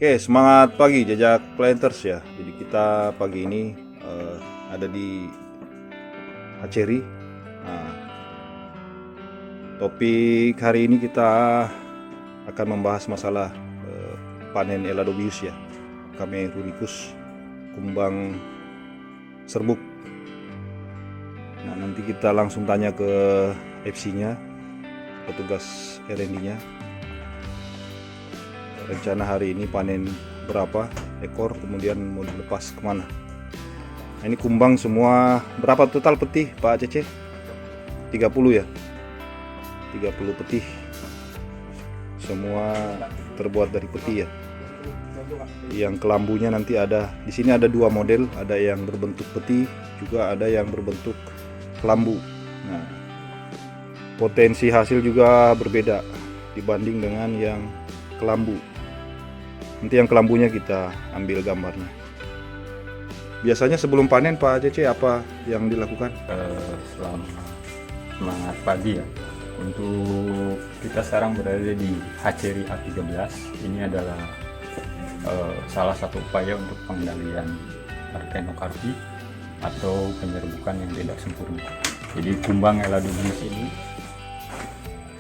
Oke, semangat pagi jejak planters ya. Jadi kita pagi ini ada di hatchery. Nah, topik hari ini kita akan membahas masalah panen Eladobius ya, Cameruricus, kumbang serbuk. Nah, nanti kita langsung tanya ke FC-nya, petugas R&D-nya. Rencana hari ini panen berapa ekor, kemudian mau dilepas kemana. Nah, ini kumbang semua berapa total peti Pak Cece? 30 ya? 30 peti. Semua terbuat dari peti ya. Yang kelambunya nanti ada di sini, ada dua model, ada yang berbentuk peti, juga ada yang berbentuk kelambu. Nah, potensi hasil juga berbeda dibanding dengan yang kelambu. Nanti yang kelambunya kita ambil gambarnya. Biasanya sebelum panen Pak Cece apa yang dilakukan? Semangat pagi ya. Untuk kita sekarang berada di hatchery A13. Ini adalah salah satu upaya untuk pengendalian Parthenocarpi atau penyerbukan yang tidak sempurna. Jadi kumbang Eladobius ini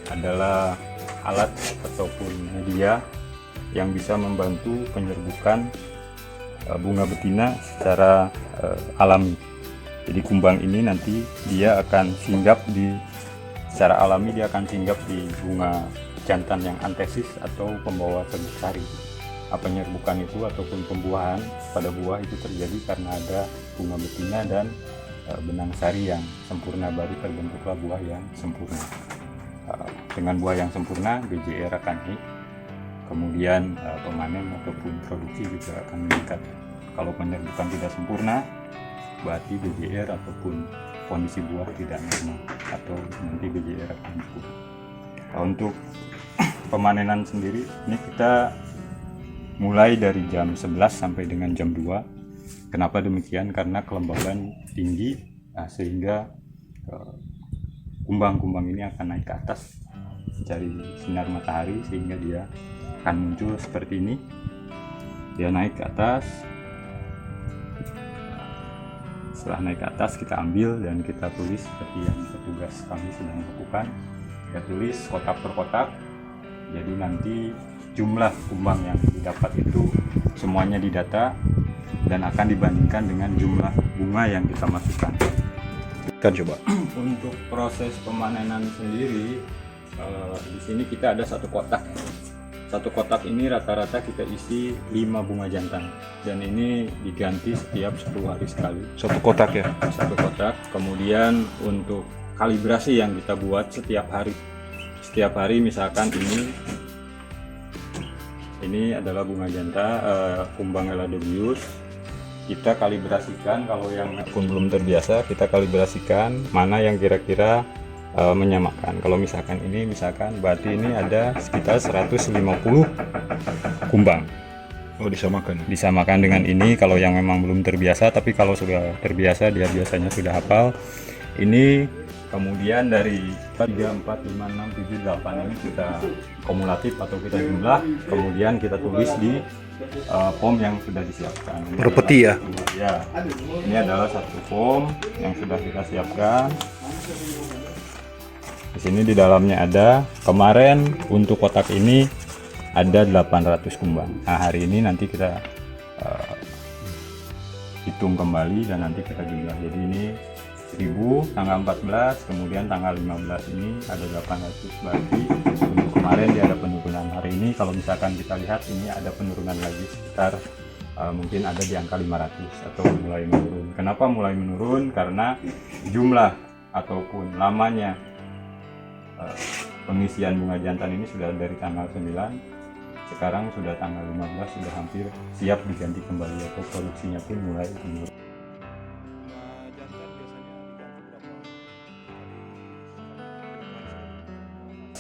adalah alat ataupun media yang bisa membantu penyerbukan bunga betina secara alami. Jadi kumbang ini nanti dia akan singgap secara alami, dia akan singgap di bunga jantan yang antesis atau pembawa serbuk sari. Penyerbukan itu ataupun pembuahan pada buah itu terjadi karena ada bunga betina dan benang sari yang sempurna, baru terbentuklah buah yang sempurna. Dengan buah yang sempurna, BJR akan naik. Kemudian pemanen ataupun produksi juga akan meningkat. Kalau penyerbukan tidak sempurna, berarti BJR ataupun kondisi buah tidak normal, atau nanti BJR akan kurang. Untuk pemanenan sendiri, ini kita mulai dari jam 11 sampai dengan jam 2. Kenapa demikian? Karena kelembaban tinggi, sehingga kumbang-kumbang ini akan naik ke atas mencari sinar matahari, sehingga dia akan muncul seperti ini. Dia naik ke atas. Setelah naik ke atas, kita ambil dan kita tulis seperti yang petugas kami sedang lakukan. Kita tulis kotak per kotak. Jadi nanti jumlah kumbang yang didapat itu semuanya didata dan akan dibandingkan dengan jumlah bunga yang kita masukkan. Kan coba. Untuk proses pemanenan sendiri, di sini kita ada satu kotak. Satu kotak ini rata-rata kita isi 5 bunga jantan, dan ini diganti setiap 1 hari sekali. Satu kotak ya? Satu kotak. Kemudian untuk kalibrasi yang kita buat setiap hari. Setiap hari misalkan ini adalah bunga jantan kumbang Eladobius. Kita kalibrasikan, kalau yang pun belum terbiasa, kita kalibrasikan mana yang kira-kira menyamakan. Kalau misalkan ini, berarti ini ada sekitar 150 kumbang. Oh, disamakan. Disamakan dengan ini kalau yang memang belum terbiasa, tapi kalau sudah terbiasa dia biasanya sudah hafal. Ini kemudian dari 3, 4, 5, 6, 7, 8 ini kita kumulatif atau kita jumlah, kemudian kita tulis di form yang sudah disiapkan. Per peti ya? Ya, ini adalah satu form yang sudah kita siapkan. Di sini di dalamnya ada, kemarin untuk kotak ini ada 800 kumbang. Nah, hari ini nanti kita hitung kembali dan nanti kita jumlah. Jadi ini 1000 tanggal 14, kemudian tanggal 15 ini ada 800 berarti untuk kemarin dia ada penurunan. Hari ini kalau misalkan kita lihat ini ada penurunan lagi sekitar mungkin ada di angka 500 atau mulai menurun. Kenapa mulai menurun? Karena jumlah ataupun lamanya pengisian bunga jantan ini sudah dari tanggal 9, sekarang sudah tanggal 15, sudah hampir siap diganti kembali atau produksinya pun mulai menurun.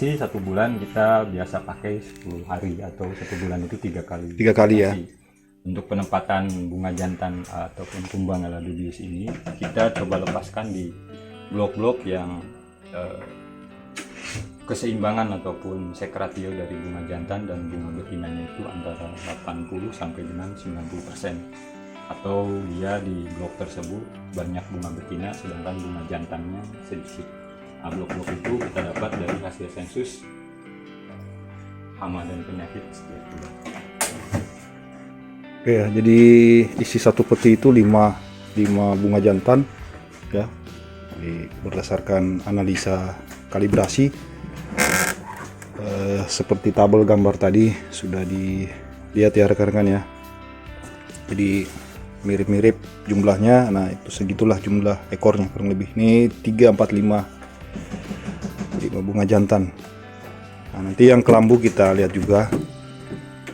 Satu bulan kita biasa pakai 10 hari atau 1 bulan itu 3 kali. 3 kali ya. Untuk penempatan bunga jantan ataupun kumbang Eladobius ini kita coba lepaskan di blok-blok yang keseimbangan ataupun sek ratio dari bunga jantan dan bunga betinanya itu antara 80 sampai dengan 90%, atau dia di blok tersebut banyak bunga betina sedangkan bunga jantannya sedikit. Nah, blok-blok itu kita dapat dari hasil sensus hama dan penyakit setiap bulan. Oke ya, jadi isi satu peti itu 5 bunga jantan ya. Jadi berdasarkan analisa kalibrasi seperti tabel gambar tadi sudah dilihat ya rekan-rekan ya. Jadi mirip-mirip jumlahnya. Nah, itu segitulah jumlah ekornya kurang lebih. Ini 3, 4, 5 bunga jantan. Nah, nanti yang kelambu kita lihat juga.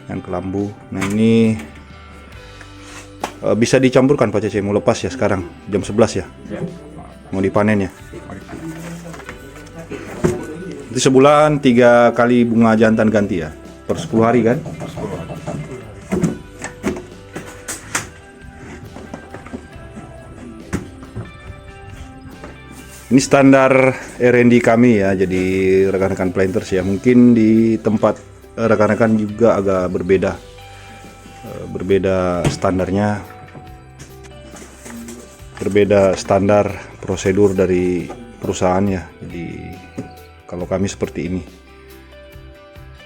Yang kelambu. Nah, ini bisa dicampurkan Pak Cece, mau lepas ya sekarang jam 11 ya, mau dipanen ya. Itu sebulan 3 kali bunga jantan ganti ya, per 10 hari kan. Ini standar R&D kami ya, jadi rekan-rekan planters ya, mungkin di tempat rekan-rekan juga agak berbeda standarnya, berbeda standar prosedur dari perusahaan ya. Jadi kalau kami seperti ini.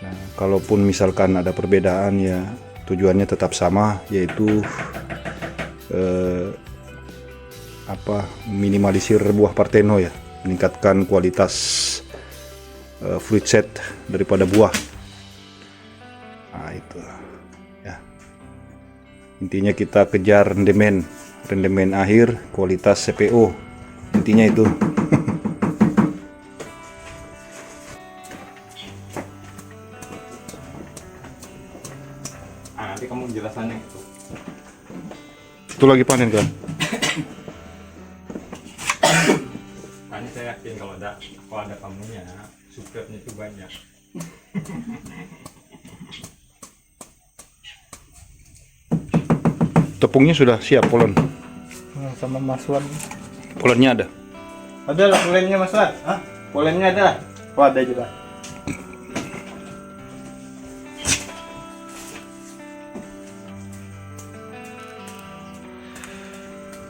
Nah, kalaupun misalkan ada perbedaan ya tujuannya tetap sama, yaitu minimalisir buah parteno ya, meningkatkan kualitas fruit set daripada buah. Nah, itu ya. Intinya kita kejar rendemen akhir, kualitas CPO. Intinya itu. Nanti kamu jelasannya itu. Itu lagi panen kan? Ini saya yakin kalau ada kamunya, subscribe-nya itu banyak. Tepungnya sudah siap polen. Sama Mas Wan. Polennya ada. Ada lah polennya Mas Wan. Hah? Polennya ada. Oh, ada juga.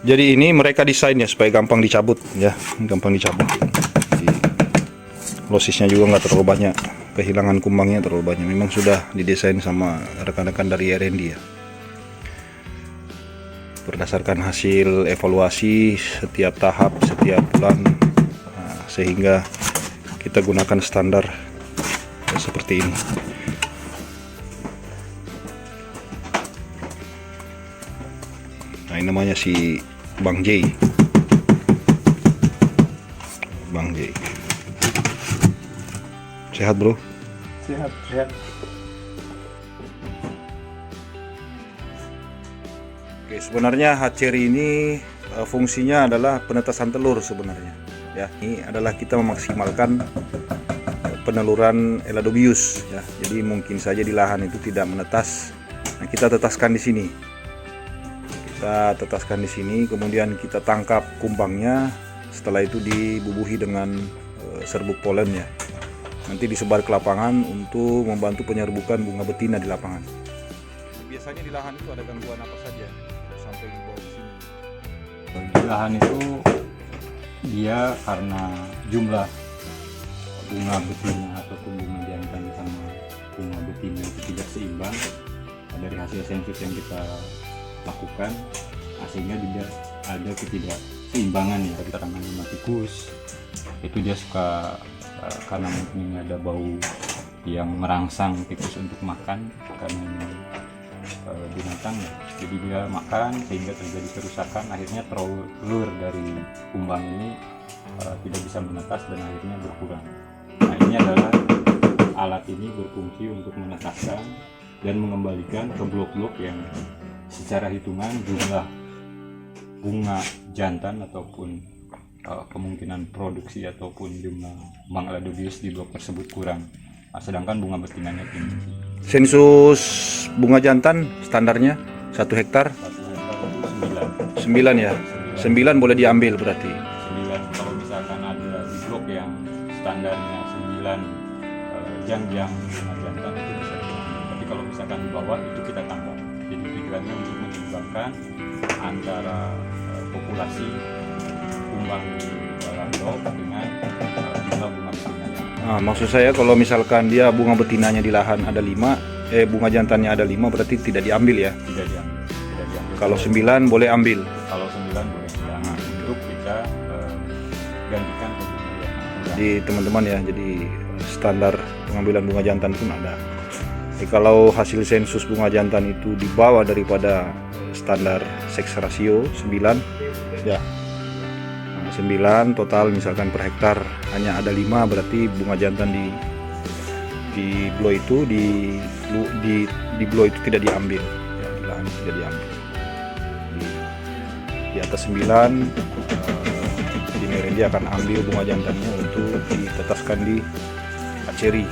Jadi ini mereka desain ya supaya gampang dicabut ya, gampang dicabut. Jadi, losisnya juga nggak terlalu banyak, kehilangan kumbangnya terlalu banyak. Memang sudah didesain sama rekan-rekan dari R&D ya. Berdasarkan hasil evaluasi setiap tahap, setiap bulan, sehingga kita gunakan standar seperti ini. Nah, ini namanya si Bang J. Bang J. Sehat bro? Sehat, sehat. Oke, sebenarnya hatchery ini fungsinya adalah penetasan telur sebenarnya. Ya, ini adalah kita memaksimalkan peneluran Eladobius. Ya, jadi mungkin saja di lahan itu tidak menetas. Nah, kita tetaskan di sini. Kita tetaskan di sini, kemudian kita tangkap kumbangnya. Setelah itu dibubuhi dengan serbuk polen ya. Nanti disebar ke lapangan untuk membantu penyerbukan bunga betina di lapangan. Biasanya di lahan itu ada gangguan apa saja sampai dibawa ke sini? Di lahan itu dia karena jumlah bunga betina ataupun bunga jantan sama bunga betina itu tidak seimbang dari hasil sensus yang kita lakukan, sehingga tidak ada ketidakseimbangan ya. Kita namanya tikus itu dia suka karena mungkin ini ada bau yang merangsang tikus untuk makan karena ini binatang ya. Jadi dia makan sehingga terjadi kerusakan, akhirnya telur dari kumbang ini tidak bisa menetas dan akhirnya berkurang. Nah, ini adalah alat ini berfungsi untuk menetaskan dan mengembalikan ke blok-blok yang secara hitungan jumlah bunga jantan ataupun kemungkinan produksi ataupun jumlah Mang Eladobius di blok tersebut kurang. Nah, sedangkan bunga betinanya tinggi. Sensus bunga jantan standarnya 1 hektar 1 hektar itu 9. 9 ya. 9 boleh diambil berarti. 9 kalau misalkan ada di blok yang standarnya 9 jam-jam bunga jantan itu bisa diambil. Tapi kalau misalkan di bawah itu kita tambah. Jadi tujuannya untuk menyeimbangkan antara populasi kumbang di dalam blok dengan jumlah bunga betinanya. Nah, maksud saya kalau misalkan dia bunga betinanya di lahan ada 5, bunga jantannya ada 5 berarti tidak diambil ya. Tidak diambil. Kalau 9 boleh ambil. Kalau 9 boleh jangan untuk kita gantikan ke bunga yang kurang. Jadi teman-teman ya, jadi standar pengambilan bunga jantan pun ada. Jadi kalau hasil sensus bunga jantan itu di bawah daripada standar seks rasio 9 ya. 9 total misalkan per hektar hanya ada 5 berarti bunga jantan di blow itu di blow itu tidak diambil ya, di lahan tidak diambil. Di atas 9 engineer dia akan ambil bunga jantannya untuk ditetaskan di hatchery.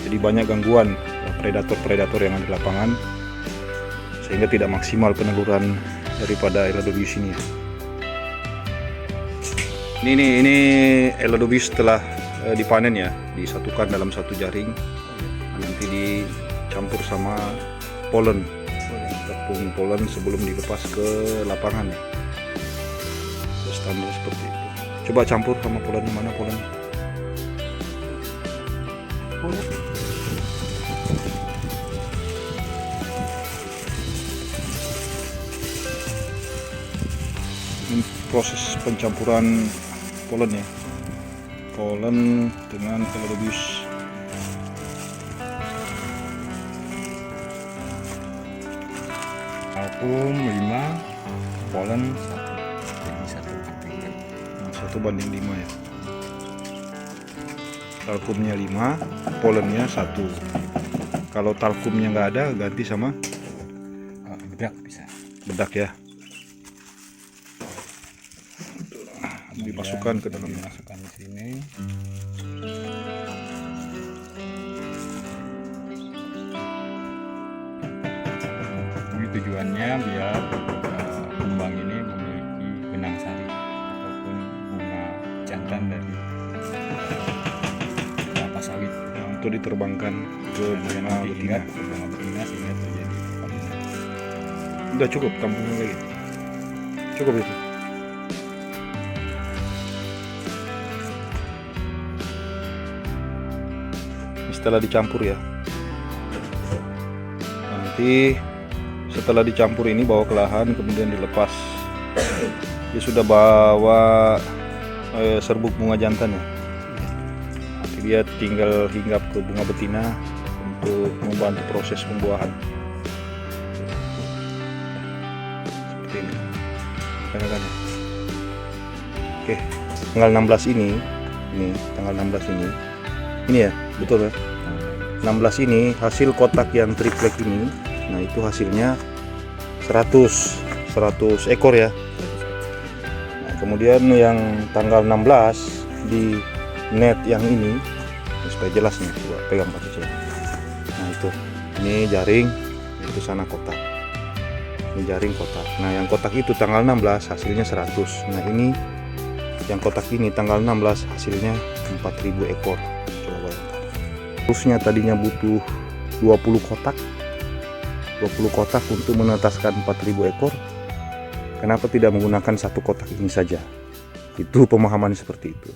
Jadi banyak gangguan predator-predator yang ada di lapangan sehingga tidak maksimal peneluran daripada Eladobius ini. Ini Eladobius setelah dipanen ya, disatukan dalam satu jaring, nanti dicampur sama polen, tepung polen sebelum dilepas ke lapangan. Standar seperti itu. Coba campur sama polen, mana polen? Ini proses pencampuran polen ya, polen dengan Eladobius. Talkum 5, polen 1 banding 5 ya. Talkumnya 5, polennya 1. Kalau talkumnya nggak ada, ganti sama bedak bisa. bedak ya. Dimasukkan ke dalamnya. Dimasukkan di sini. Ini tujuannya biar kumbang ini memiliki benang sari ataupun bunga jantan dari kelapa sawit Untuk diterbangkan ke bunga betina. bunga betina sehingga terjadi perkawinan. Udah cukup tampungnya lagi. Cukup itu. Setelah dicampur ya, nanti setelah dicampur ini bawa ke lahan kemudian dilepas. Dia sudah bawa serbuk bunga jantan ya, nanti dia tinggal hinggap ke bunga betina untuk membantu proses pembuahan seperti ini. Kan? Oke, tanggal 16 ini tanggal 16 ini ya, betul ya. 16 ini hasil kotak yang triplek ini, nah itu hasilnya 100 ekor ya. Nah, kemudian yang tanggal 16 di net yang ini supaya jelas nih, coba pegang Pak Cece. Nah itu, ini jaring, itu sana kotak. Ini jaring kotak. Nah yang kotak itu tanggal 16 hasilnya 100. Nah ini yang kotak ini tanggal 16 hasilnya 4000 ekor. Coba bayangkan. Terusnya tadinya butuh 20 kotak untuk menetaskan 4000 ekor. Kenapa tidak menggunakan satu kotak ini saja? Itu pemahaman seperti itu.